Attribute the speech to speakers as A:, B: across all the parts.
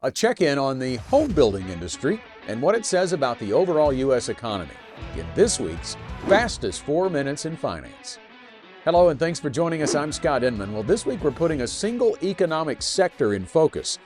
A: A check-in on the home building industry and what it says about the overall U.S. economy in this week's Fastest 4 Minutes in Finance. Hello and thanks for joining us. I'm Scott Inman. Well, this week we're putting a single economic sector in focus,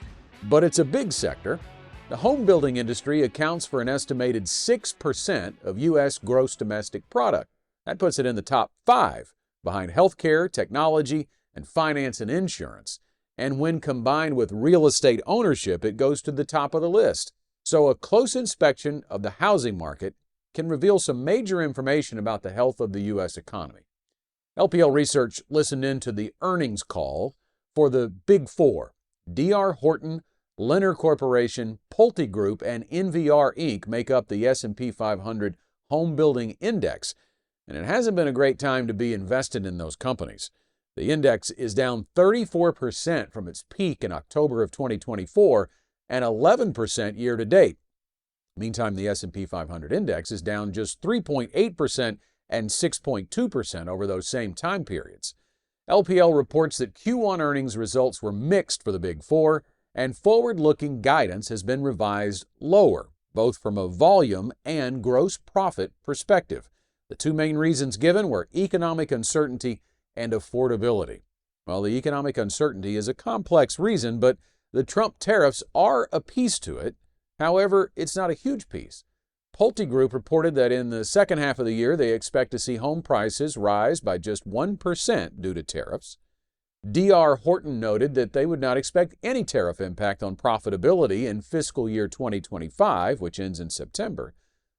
A: but it's a big sector. The home building industry accounts for an estimated 6% of U.S. gross domestic product. That puts it in the top 5 behind healthcare, technology, and finance and insurance. And when combined with real estate ownership, it goes to the top of the list. So a close inspection of the housing market can reveal some major information about the health of the U.S. economy. LPL Research listened into the earnings call for the Big Four: D.R. Horton, Lennar Corporation, Pulte Group, and NVR Inc. make up the S&P 500 Homebuilding Index. And it hasn't been a great time to be invested in those companies. The index is down 34% from its peak in October of 2024 and 11% year to date. Meantime, the S&P 500 index is down just 3.8% and 6.2% over those same time periods. LPL reports that Q1 earnings results were mixed for the Big Four, and forward-looking guidance has been revised lower, both from a volume and gross profit perspective. The two main reasons given were economic uncertainty and affordability. Well, the economic uncertainty is a complex reason, but the Trump tariffs are a piece to it. However, it's not a huge piece. Pulte Group reported that in the second half of the year, they expect to see home prices rise by just 1% due to tariffs. D.R. Horton noted that they would not expect any tariff impact on profitability in fiscal year 2025, which ends in September.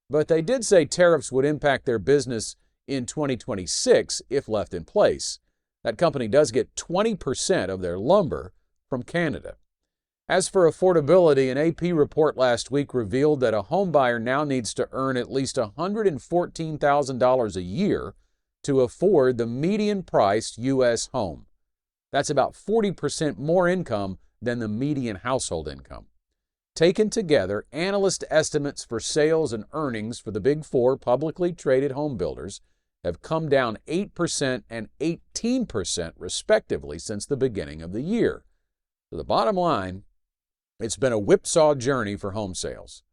A: But they did say tariffs would impact their business in 2026 if left in place. That company does get 20% of their lumber from Canada. As for affordability, an AP report last week revealed that a homebuyer now needs to earn at least $114,000 a year to afford the median-priced U.S. home. That's about 40% more income than the median household income. Taken together, analyst estimates for sales and earnings for the Big Four publicly traded home builders have come down 8% and 18% respectively since the beginning of the year. So the bottom line, it's been a whipsaw journey for home sales.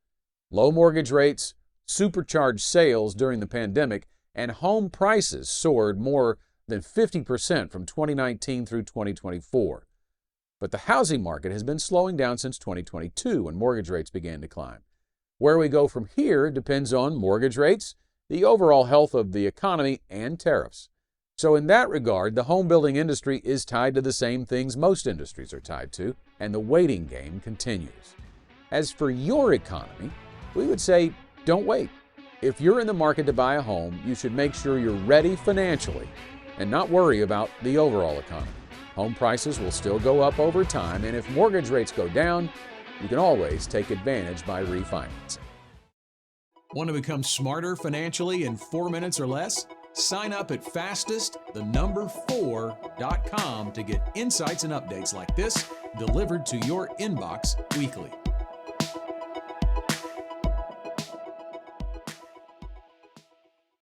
A: Low mortgage rates, supercharged sales during the pandemic, and home prices soared more than 50% from 2019 through 2024. But the housing market has been slowing down since 2022 when mortgage rates began to climb. Where we go from here depends on mortgage rates, the overall health of the economy, and tariffs. So in that regard, the home building industry is tied to the same things most industries are tied to, and the waiting game continues. As for your economy, we would say don't wait. If you're in the market to buy a home, you should make sure you're ready financially and not worry about the overall economy. Home prices will still go up over time, and if mortgage rates go down, you can always take advantage by refinancing. Want to become smarter financially in 4 minutes or less? Sign up at fastest4.com to get insights and updates like this delivered to your inbox weekly.